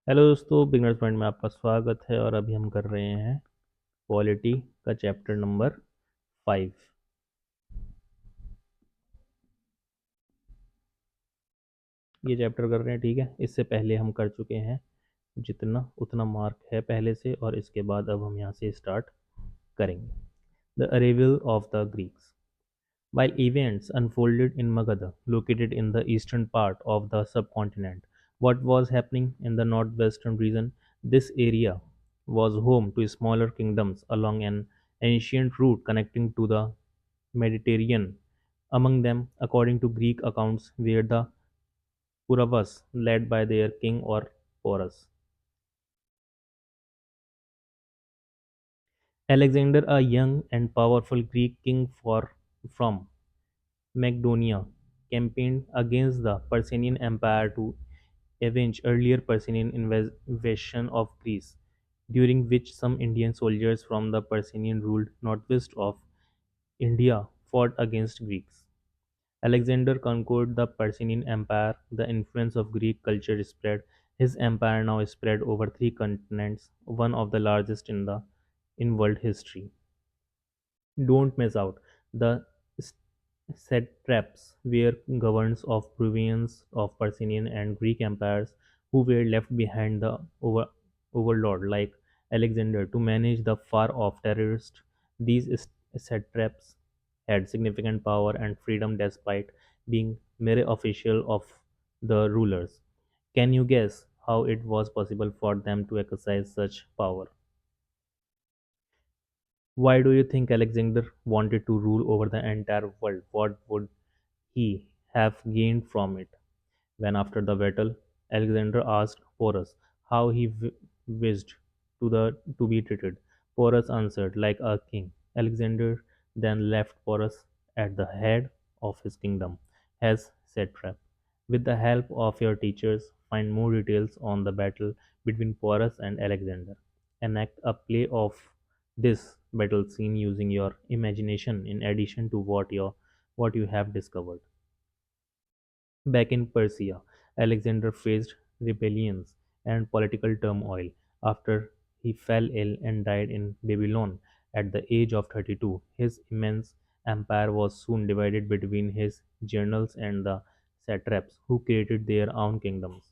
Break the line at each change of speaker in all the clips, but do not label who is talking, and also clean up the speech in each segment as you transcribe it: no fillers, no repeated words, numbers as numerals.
Hello दोस्तों, beginners point में आपका स्वागत है। और अभी हम कर रहे हैं पॉलिटी का चैप्टर नंबर 5। ये चैप्टर कर रहे हैं, ठीक है। इससे पहले हम कर चुके हैं, जितना उतना मार्क है पहले से, और इसके बाद अब हम यहाँ से स्टार्ट करेंगे। The arrival of the Greeks. While events unfolded in Magadha, located in the eastern part of the subcontinent, what was happening in the northwestern region? This area was home to smaller kingdoms along an ancient route connecting to the Mediterranean. Among them, according to Greek accounts, were the Kauravas, led by their king or Porus. Alexander, a young and powerful Greek king from Macedonia, campaigned against the Persian Empire to avenge earlier Persian invasion of Greece, during which some Indian soldiers from the Persian ruled northwest of India fought against Greeks. Alexander conquered the Persian Empire. The influence of Greek culture spread. His empire now spread over three continents, one of the largest in world history. Don't miss out. The satraps were governors of provinces of Persian and Greek empires who were left behind the overlord like Alexander to manage the far-off terrorists. These satraps had significant power and freedom despite being mere official of the rulers. Can you guess how it was possible for them to exercise such power? Why do you think Alexander wanted to rule over the entire world? What would he have gained from it? When after the battle, Alexander asked Porus how he wished to be treated. Porus answered, like a king. Alexander then left Porus at the head of his kingdom as satrap. With the help of your teachers, find more details on the battle between Porus and Alexander. Enact a play of this battle scene using your imagination in addition to what you have discovered. Back in Persia, Alexander faced rebellions and political turmoil after he fell ill and died in Babylon at the age of 32. His immense empire was soon divided between his generals and the satraps who created their own kingdoms.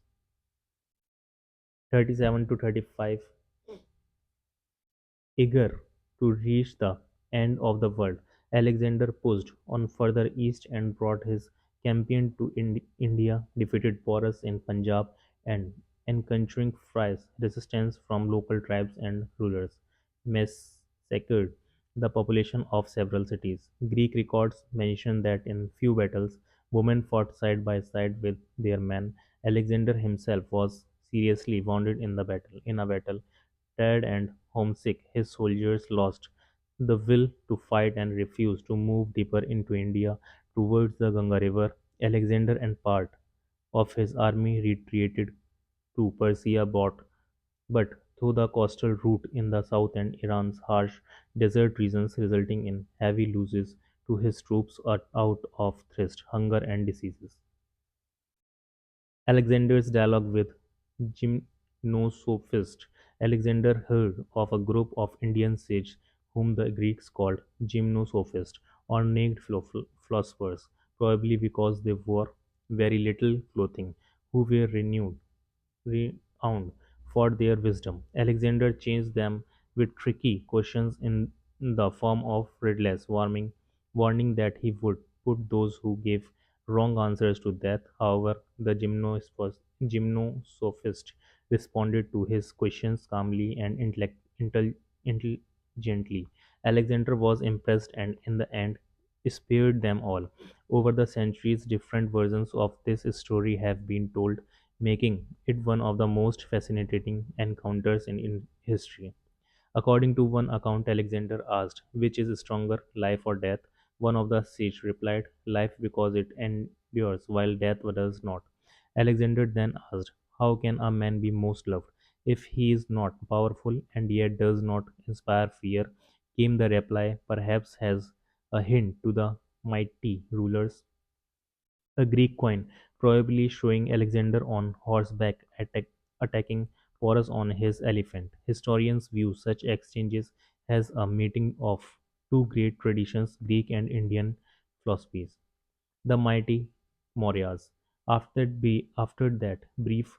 37 to 35. Eager to reach the end of the world, Alexander pushed on further east and brought his campaign to India, defeated Porus in Punjab, and encountering fierce resistance from local tribes and rulers, massacred the population of several cities. Greek records mention that in few battles, women fought side by side with their men. Alexander himself was seriously wounded in a battle. Tired and homesick, his soldiers lost the will to fight and refused to move deeper into India towards the Ganga River. Alexander and part of his army retreated to Persia, but through the coastal route in the south and Iran's harsh desert regions, resulting in heavy losses to his troops out of thirst, hunger, and diseases. Alexander's dialogue with gymnosophists. Alexander heard of a group of Indian sages whom the Greeks called gymnosophists or naked philosophers, probably because they wore very little clothing, who were renowned for their wisdom. Alexander changed them with tricky questions in the form of riddles, warning that he would put those who gave wrong answers to death. However, the gymnosophist responded to his questions calmly and intelligently. Alexander was impressed and, in the end, spared them all. Over the centuries, different versions of this story have been told, making it one of the most fascinating encounters in history. According to one account, Alexander asked, which is stronger, life or death? One of the sages replied, life because it endures, while death does not. Alexander then asked, how can a man be most loved if he is not powerful and yet does not inspire fear? Came the reply, perhaps as a hint to the mighty rulers. A Greek coin, probably showing Alexander on horseback attacking Porus on his elephant. Historians view such exchanges as a meeting of two great traditions, Greek and Indian philosophies. The mighty Mauryas. After that brief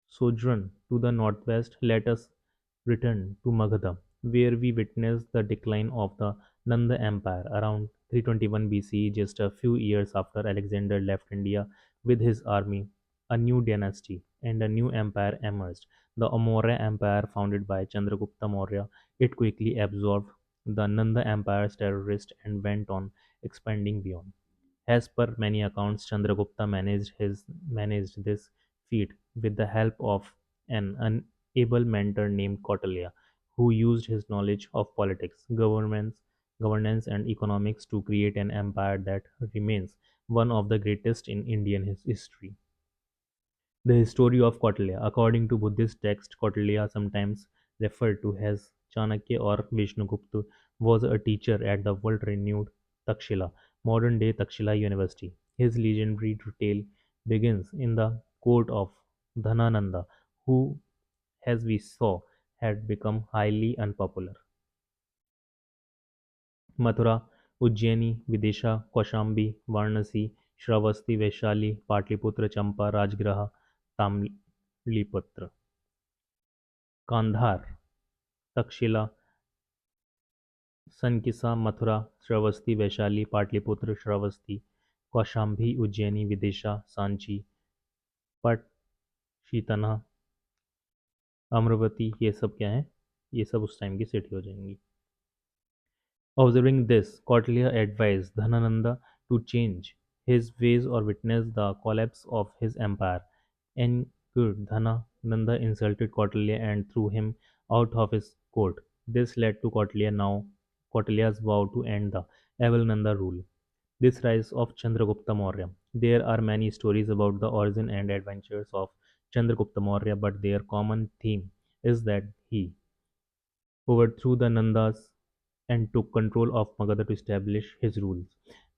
sojourn to the northwest, let us return to Magadha, where we witness the decline of the Nanda Empire around 321 BCE, just a few years after Alexander left India with his army. A new dynasty and a new empire emerged, the Maurya Empire founded by Chandragupta Maurya. It quickly absorbed the Nanda Empire's terrorists and went on expanding beyond. As per many accounts, Chandragupta managed this feat with the help of an able mentor named Kautilya, who used his knowledge of politics, governance, and economics to create an empire that remains one of the greatest in Indian history. The story of Kautilya. According to Buddhist texts, Kautilya, sometimes referred to as Chanakya or Vishnugupta, was a teacher at the world-renowned Takshila, modern-day Takshila University. His legendary tale begins in the court of Dhanananda, who, as we saw, had become highly unpopular. Mathura, Ujjaini, Vidisha, Kaushambi, Varanasi, Shravasti, Vaishali, Pataliputra, Champa, Rajgriha, Tamralipta, Kandhar, Takshashila, Sankisa, Mathura, Shravasti, Vaishali, Pataliputra, Shravasti, Kaushambi, Ujjaini, Vidisha, Sanchi, पट, शीतना, अमरावती, ये सब क्या है? ये सब उस time की सिटी हो जाएंगी. Observing this, Kautilya advised Dhanananda to change his ways or witness the collapse of his empire. Angered, Dhanananda insulted Kautilya and threw him out of his court. This led to Kautilya's vow to end the evil Nanda rule. This rise of Chandragupta Maurya. There are many stories about the origin and adventures of Chandragupta Maurya, but their common theme is that he overthrew the Nandas and took control of Magadha to establish his rules.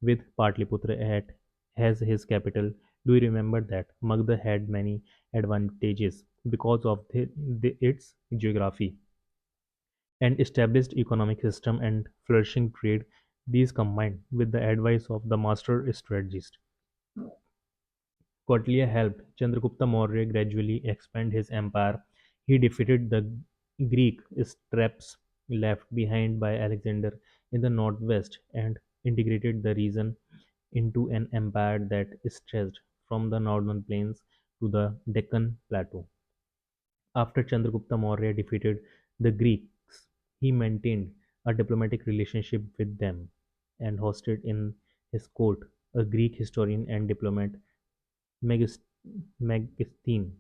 With Patliputra as his capital, do you remember that Magadha had many advantages because of its geography and established economic system and flourishing trade? These combined with the advice of the master strategist Kautilya helped Chandragupta Maurya gradually expand his empire. He defeated the Greek traps left behind by Alexander in the northwest and integrated the region into an empire that stretched from the northern plains to the Deccan Plateau. After Chandragupta Maurya defeated the Greeks, he maintained a diplomatic relationship with them and hosted in his court a Greek historian and diplomat Megis- Megasthenes,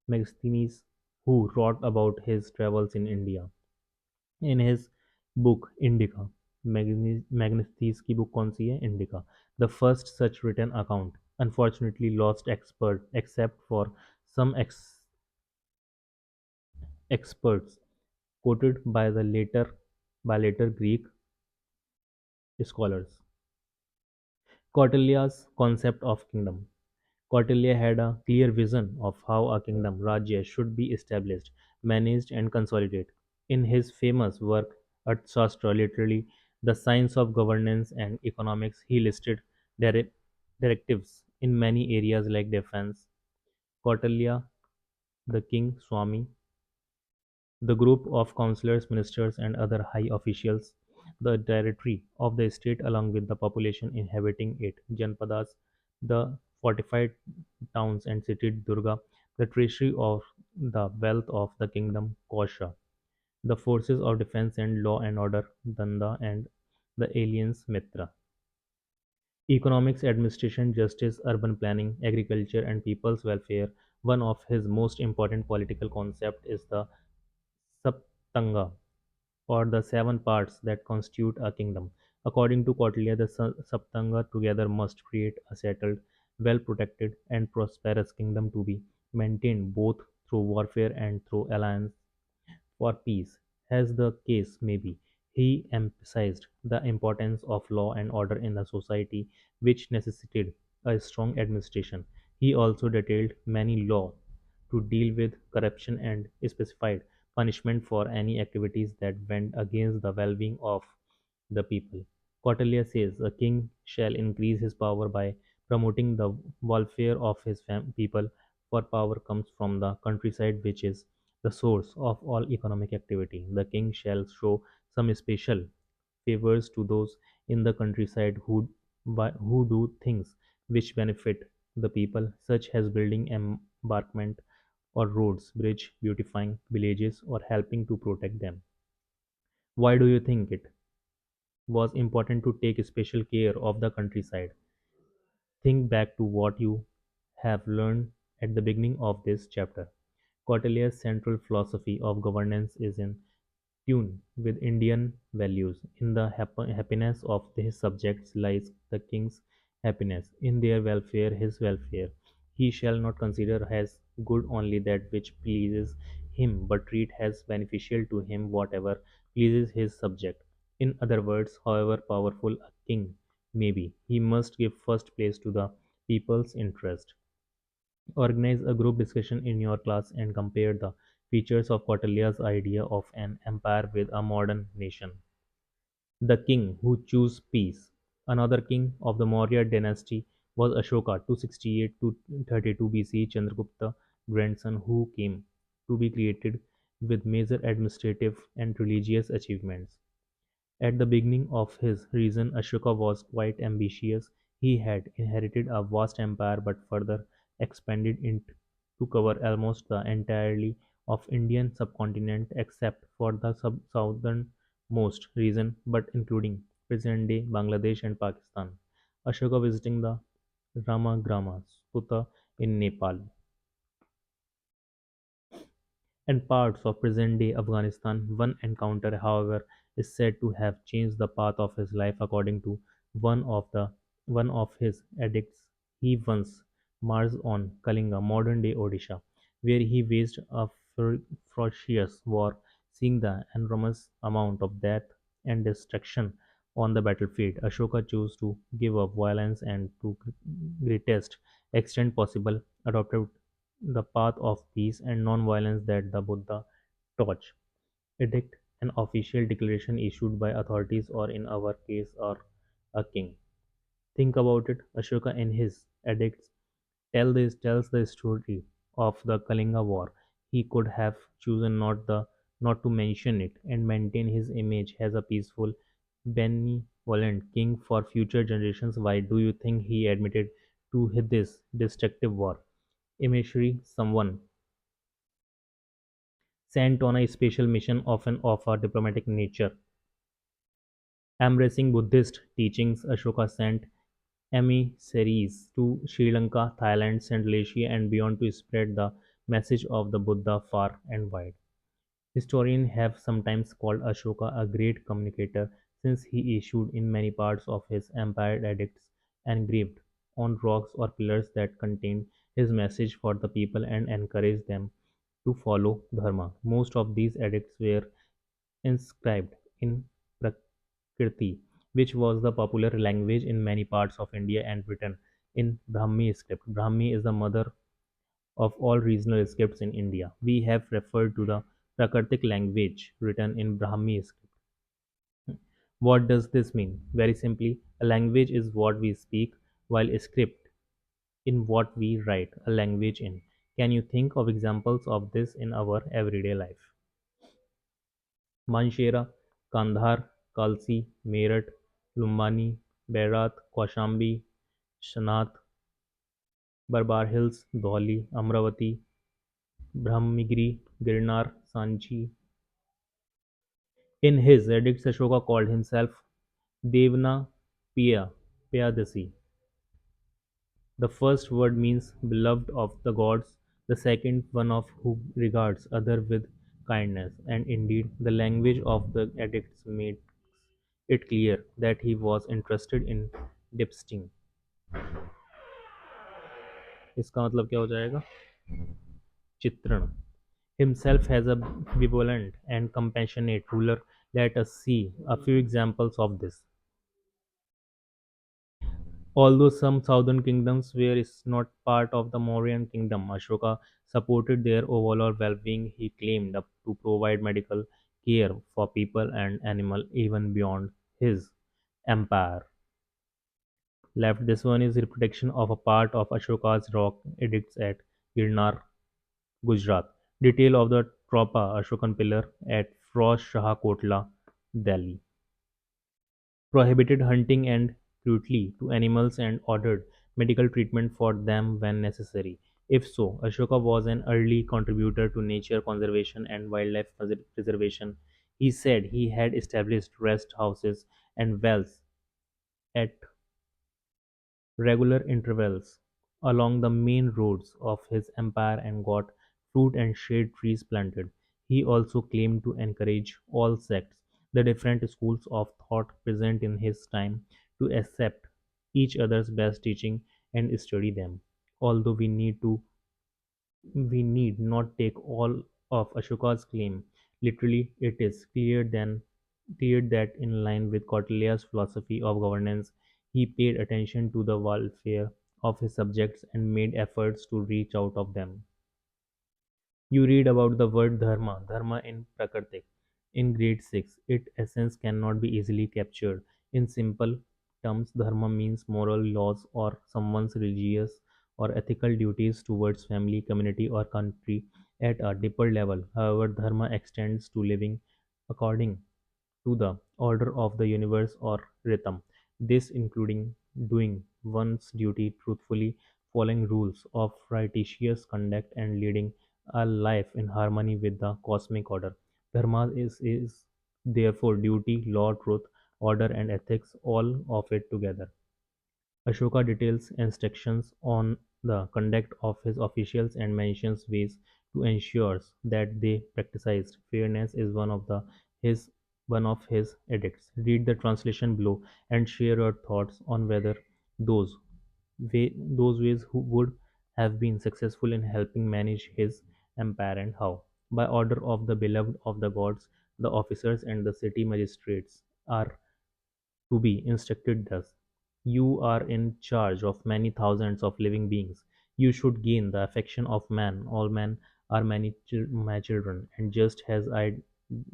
Megasthenes, who wrote about his travels in India. In his book Indica, Megasthenes की book कौन सी है? Indica, the first such written account, unfortunately lost except for some experts quoted by later Greek scholars. Kautilya's concept of kingdom. Kautilya had a clear vision of how a kingdom, Rajya, should be established, managed, and consolidated. In his famous work Arthashastra, literally the science of governance and economics, he listed directives in many areas like defense. Kautilya, the king, Swami, the group of councillors, ministers, and other high officials, the territory of the state along with the population inhabiting it, Janpadas, the fortified towns and city Durga, the treasury of the wealth of the kingdom Kosha, the forces of defense and law and order Danda, and the aliens Mitra. Economics, administration, justice, urban planning, agriculture, and people's welfare. One of his most important political concepts is the Saptanga, or the seven parts that constitute a kingdom. According to Kautilya, the Saptanga together must create a settled, well protected, and prosperous kingdom to be maintained both through warfare and through alliance for peace. As the case may be, he emphasized the importance of law and order in the society, which necessitated a strong administration. He also detailed many law to deal with corruption and specified punishment for any activities that went against the well-being of the people. Kautilya says a king shall increase his power by promoting the welfare of his people, for power comes from the countryside, which is the source of all economic activity. The king shall show some special favors to those in the countryside who do things which benefit the people, such as building embankment or roads, bridge, beautifying villages, or helping to protect them. Why do you think it was important to take special care of the countryside? Think back to what you have learned at the beginning of this chapter. Kautilya's central philosophy of governance is in tune with Indian values. In the happiness of his subjects lies the king's happiness. In their welfare, his welfare. He shall not consider as good only that which pleases him, but treat as beneficial to him whatever pleases his subject. In other words, however powerful a king may be, he must give first place to the people's interest. Organize a group discussion in your class and compare the features of Kautilya's idea of an empire with a modern nation. The king who chose peace. Another king of the Maurya dynasty was Ashoka, 268 to 32 BC, Chandragupta grandson, who came to be created with major administrative and religious achievements. At the beginning of his reign, Ashoka was quite ambitious. He had inherited a vast empire but further expanded it to cover almost the entirety of Indian subcontinent except for the southernmost region, but including present-day Bangladesh and Pakistan. Ashoka visiting the Ramagrama Sputa in Nepal and parts of present-day Afghanistan. One encounter, however, is said to have changed the path of his life. According to one of his edicts, he once marched on Kalinga, modern-day Odisha, where he waged a ferocious war. Seeing the enormous amount of death and destruction on the battlefield, Ashoka chose to give up violence and to greatest extent possible adopted the path of peace and non-violence that the Buddha taught. Edict, an official declaration issued by authorities or in our case or a king. Think about it. Ashoka in his edicts tells the story of the Kalinga War. He could have chosen not to mention it and maintain his image as a peaceful, benevolent king for future generations. Why do you think he admitted to this destructive war? Imagery, someone sent on a special mission, often of a diplomatic nature. Embracing Buddhist teachings, Ashoka sent emissaries to Sri Lanka, Thailand, Central Asia, and beyond to spread the message of the Buddha far and wide. Historians have sometimes called Ashoka a great communicator since he issued in many parts of his empire edicts engraved on rocks or pillars that contained his message for the people and encouraged them to follow dharma. Most of these edicts were inscribed in Prakriti, which was the popular language in many parts of India, and written in Brahmi script. Brahmi is the mother of all regional scripts in India. We have referred to the Prakritic language written in Brahmi script. What does this mean? Very simply, a language is what we speak, while a script in what we write a language in. Can you think of examples of this in our everyday life? Manshera, Kandahar, Kalsi, Meerut, Lumbani, Berat, Kaushambi, Shanath, Barbar Hills, Dholi, Amravati, Brahmagiri, Girnar, Sanchi. In his edicts, Ashoka called himself Devana Piya, Payadasi. The first word means beloved of the gods, the second one of who regards other with kindness, and indeed the language of the edicts made it clear that he was interested in depicting. इसका मतलब क्या हो जाएगा? चित्रण. Himself as a benevolent and compassionate ruler. Let us see a few examples of this. Although some southern kingdoms were is not part of the Mauryan kingdom, Ashoka supported their overall well-being. He claimed up to provide medical care for people and animals even beyond his empire. Left this one is reproduction of a part of Ashoka's rock edicts at Girnar, Gujarat. Detail of the Tropa Ashokan pillar at Firoz Shah Kotla, Delhi. Prohibited hunting and cruelty to animals and ordered medical treatment for them when necessary. If so, Ashoka was an early contributor to nature conservation and wildlife preservation. He said he had established rest houses and wells at regular intervals along the main roads of his empire and got fruit and shade trees planted. He also claimed to encourage all sects, the different schools of thought present in his time, to accept each other's best teaching and study them. Although we need not take all of Ashoka's claim literally, it is clear that in line with Kautilya's philosophy of governance, he paid attention to the welfare of his subjects and made efforts to reach out of them. You read about the word dharma in Prakartik in grade 6. Its essence cannot be easily captured. In simple terms, dharma means moral laws or someone's religious or ethical duties towards family, community, or country at a deeper level. However, dharma extends to living according to the order of the universe or rhythm. This including doing one's duty truthfully, following rules of righteous conduct, and leading a life in harmony with the cosmic order. Dharma is therefore duty, law, truth, order, and ethics, all of it together. Ashoka details instructions on the conduct of his officials and mentions ways to ensure that they practiced fairness is one of his edicts. Read the translation below and share your thoughts on whether those those ways who would have been successful in helping manage his empire and how. By order of the beloved of the gods, the officers and the city magistrates are to be instructed thus: you are in charge of many thousands of living beings. You should gain the affection of man. All men are my children, and just as I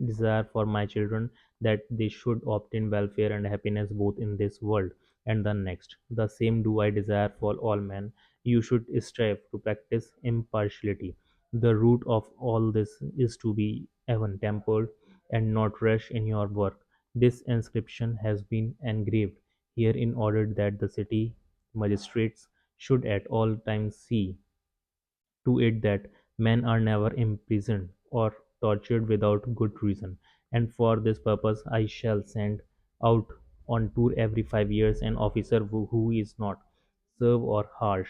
desire for my children that they should obtain welfare and happiness both in this world and the next, the same do I desire for all men. You should strive to practice impartiality. The root of all this is to be even tempered and not rush in your work. This inscription has been engraved here in order that the city magistrates should at all times see to it that men are never imprisoned or tortured without good reason. And for this purpose I shall send out on tour every 5 years an officer who is not serve or harsh,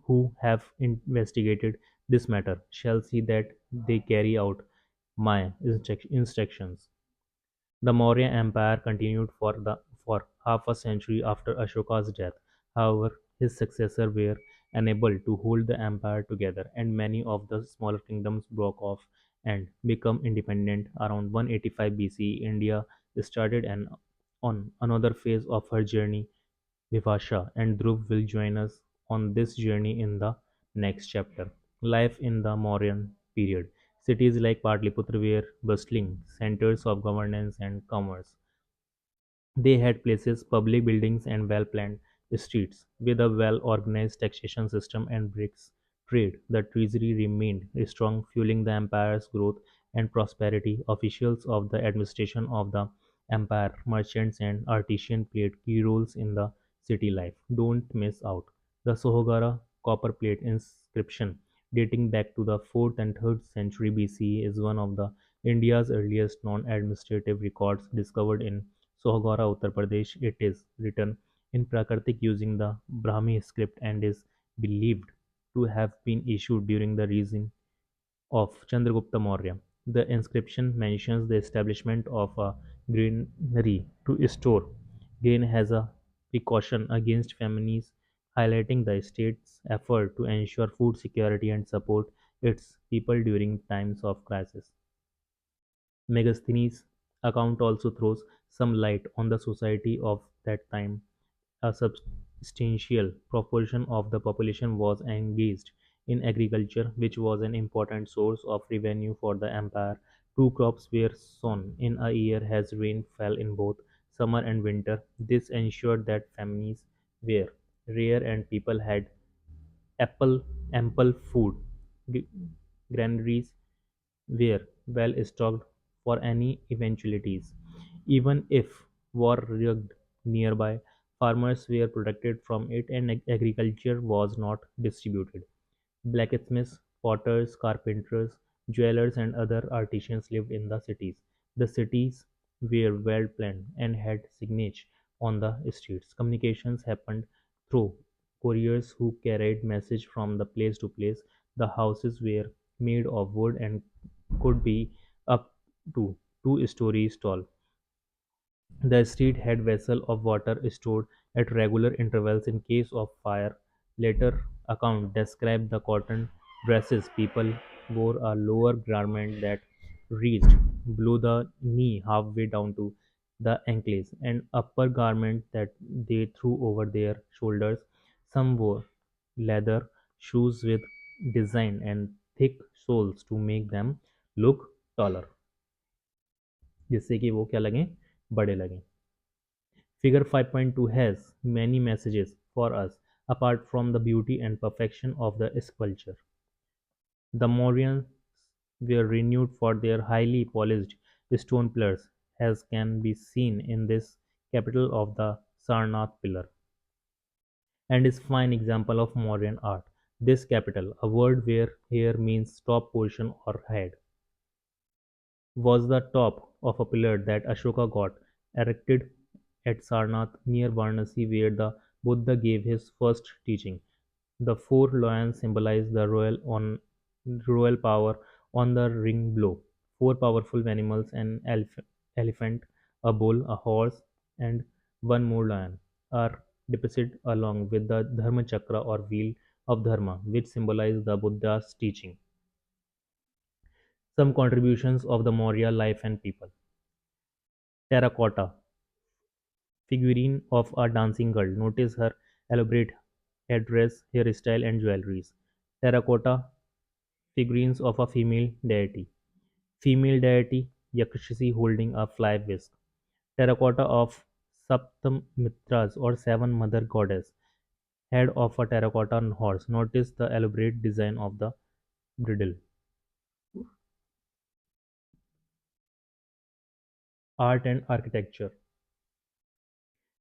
who have investigated this matter, shall see that they carry out my instructions. The Maurya Empire continued for half a century after Ashoka's death. However, his successors were unable to hold the empire together, and many of the smaller kingdoms broke off and became independent. Around 185 BC, India started on another phase of her journey. Vivasha and Dhruv will join us on this journey in the next chapter. Life in the Mauryan period. Cities like Patliputra were bustling centers of governance and commerce. They had places, public buildings, and well planned streets. With a well organized taxation system and bricks trade, the treasury remained strong, fueling the empire's growth and prosperity. Officials of the administration of the empire, merchants, and artisans played key roles in the city life. Don't miss out. The Sohagara copper plate inscription, dating back to the 4th and 3rd century BCE, is one of the India's earliest non-administrative records discovered in Sohagora, Uttar Pradesh. It is written in Prakritic using the Brahmi script and is believed to have been issued during the reign of Chandragupta Maurya. The inscription mentions the establishment of a granary to store grain as a precaution against famines, highlighting the state's effort to ensure food security and support its people during times of crisis. Megasthenes' account also throws some light on the society of that time. A substantial proportion of the population was engaged in agriculture, which was an important source of revenue for the empire. Two crops were sown in a year as rain fell in both summer and winter. This ensured that famines were rare and people had ample, ample food. G- Granaries were well stocked for any eventualities. Even if war raged nearby, farmers were protected from it and agriculture was not distributed. Blacksmiths, potters, carpenters, jewelers, and other artisans lived in the cities. The cities were well planned and had signage on the streets. Communications happened through couriers who carried messages from the place to place. The houses were made of wood and could be up to 2 stories tall. The street had vessels of water stored at regular intervals in case of fire. Later accounts describe the cotton dresses people wore, a lower garment that reached below the knee halfway down to the ankles, and upper garment that they threw over their shoulders. Some wore leather shoes with design and thick soles to make them look taller, जिससे कि वो क्या लगें, बड़े लगें. Figure 5.2 has many messages for us apart from the beauty and perfection of the sculpture. The Mauryans were renowned for their highly polished stone pillars, as can be seen in this capital of the Sarnath pillar, and is fine example of Mauryan art. This capital, a word where here means top portion or head, was the top of a pillar that Ashoka got erected at Sarnath near Varanasi where the Buddha gave his first teaching. The four lions symbolize the royal power on the ring below. Four powerful animals, an elephant, a bull, a horse, and one more lion, are depicted along with the Dharma Chakra or wheel of Dharma, which symbolize the Buddha's teaching. Some contributions of the Maurya life and people. Terracotta figurine of a dancing girl. Notice her elaborate headdress, hairstyle, and jewelries. Terracotta figurines of a female deity. Female deity Yakshasi holding a fly whisk. Terracotta of Saptamitras or seven mother goddess. Head of a terracotta horse. Notice the elaborate design of the bridle. Art and architecture.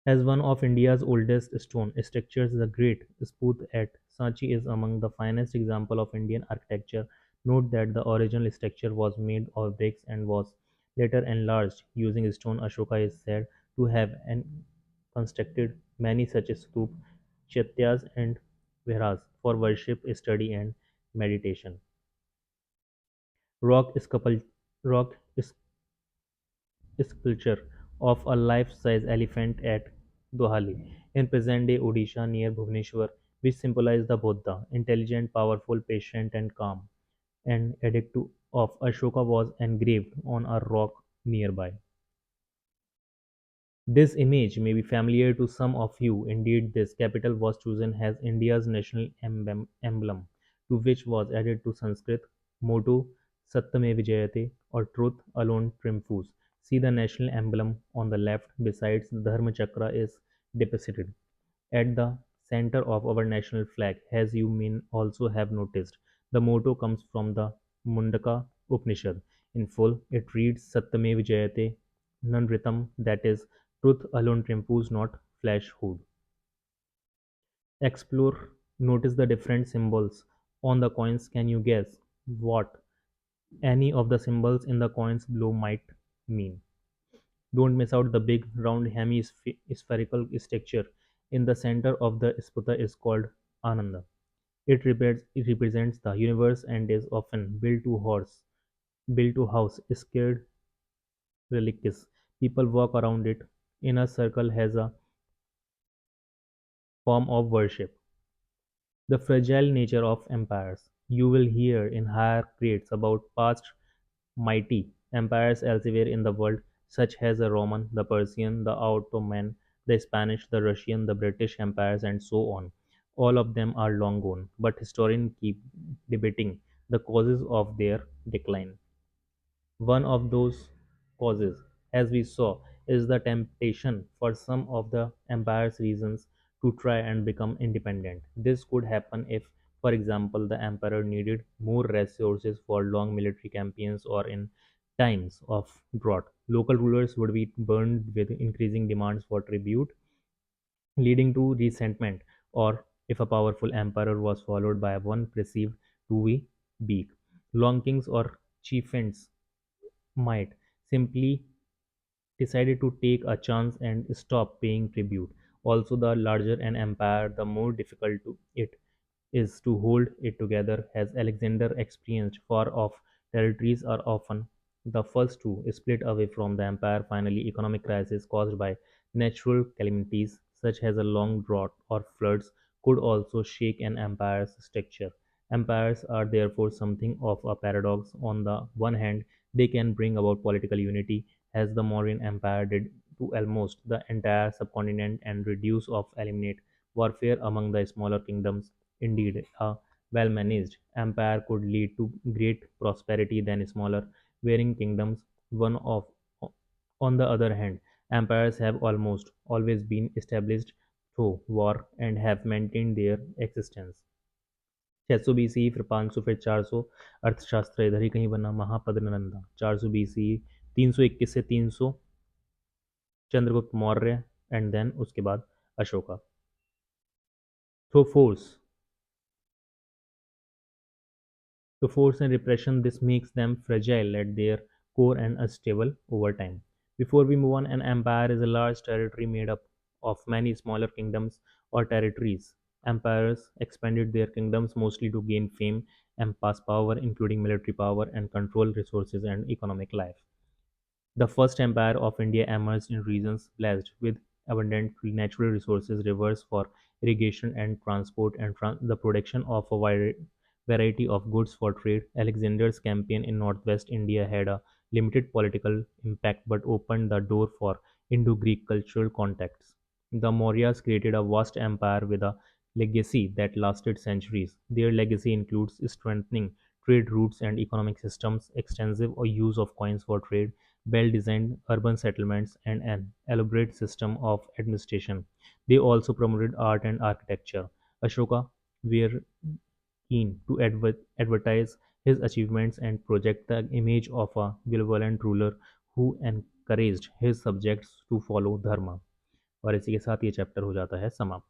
As one of India's oldest stone structures, the Great Spooth at Sanchi is among the finest examples of Indian architecture. Note that the original structure was made of bricks and was later enlarged using stone. Ashoka is said to have constructed many such stup, chaityas, and viharas for worship, study, and meditation. Rock sculpture, rock sculpture of a life-size elephant at Dohali, in present-day Odisha near Bhubaneswar, which symbolize the Buddha, intelligent, powerful, patient, and calm. An edict of Ashoka was engraved on a rock nearby. This image may be familiar to some of you. Indeed, this capital was chosen as India's national emblem, to which was added to Sanskrit motto Satyame Vijayate or Truth Alone Triumphs. See the national emblem on the left. Besides, the Dharma Chakra is depicted at the center of our national flag. As you may also have noticed, the motto comes from the Mundaka Upanishad. In full, it reads Satyame Vijayate Nanritam, that is, truth alone triumphs, not falsehood. Explore, notice the different symbols on the coins. Can you guess what any of the symbols in the coins below might mean? Don't miss out the big round hemispherical structure in the center of the sputa is called Ananda. It represents the universe and is often built to house scared relics. People walk around it in a circle as a form of worship. The fragile nature of empires. You will hear in higher grades about past mighty empires elsewhere in the world, such as the Roman, the Persian, the Ottoman, the Spanish, the Russian, the British empires, and so on. All of them are long gone, but historians keep debating the causes of their decline. One of those causes, as we saw, is the temptation for some of the empire's regions to try and become independent. This could happen if, for example, the emperor needed more resources for long military campaigns or in times of drought. Local rulers would be burned with increasing demands for tribute, leading to resentment, or if a powerful emperor was followed by one perceived to be weak. Long kings or chieftains might simply decided to take a chance and stop paying tribute. Also, the larger an empire, the more difficult it is to hold it together, as Alexander experienced. Far off territories are often the first to split away from the empire. Finally, economic crisis caused by natural calamities such as a long drought or floods could also shake an empire's structure. Empires are therefore something of a paradox. On the one hand, they can bring about political unity, as the Mauryan Empire did to almost the entire subcontinent, and reduce or eliminate warfare among the smaller kingdoms. Indeed, a well-managed empire could lead to great prosperity than smaller, varying kingdoms. One of, on the other hand, empires have almost always been established through war and have maintained their existence. 600 BC, फिर 500, फिर 400, अर्थशास्त्र इधर ही कहीं बना, महापद्र Nanda 400 BC, 321 से 300 Chandragupta Maurya, and then उसके बाद Ashoka. Throw force To force and repression, this makes them fragile at their core and unstable over time. Before we move on, an empire is a large territory made up of many smaller kingdoms or territories. Empires expanded their kingdoms mostly to gain fame and pass power, including military power, and control resources and economic life. The first empire of India emerged in regions blessed with abundant natural resources, rivers for irrigation and transport, and the production of a variety of goods for trade. Alexander's campaign in northwest India had a limited political impact but opened the door for Indo-Greek cultural contacts. The Mauryas created a vast empire with a legacy that lasted centuries. Their legacy includes strengthening trade routes and economic systems, extensive use of coins for trade, well-designed urban settlements, and an elaborate system of administration. They also promoted art and architecture. Ashoka were keen to advertise his achievements and project the image of a benevolent ruler who encouraged his subjects to follow dharma. और इसी के साथ ये chapter हो जाता है समाप्त.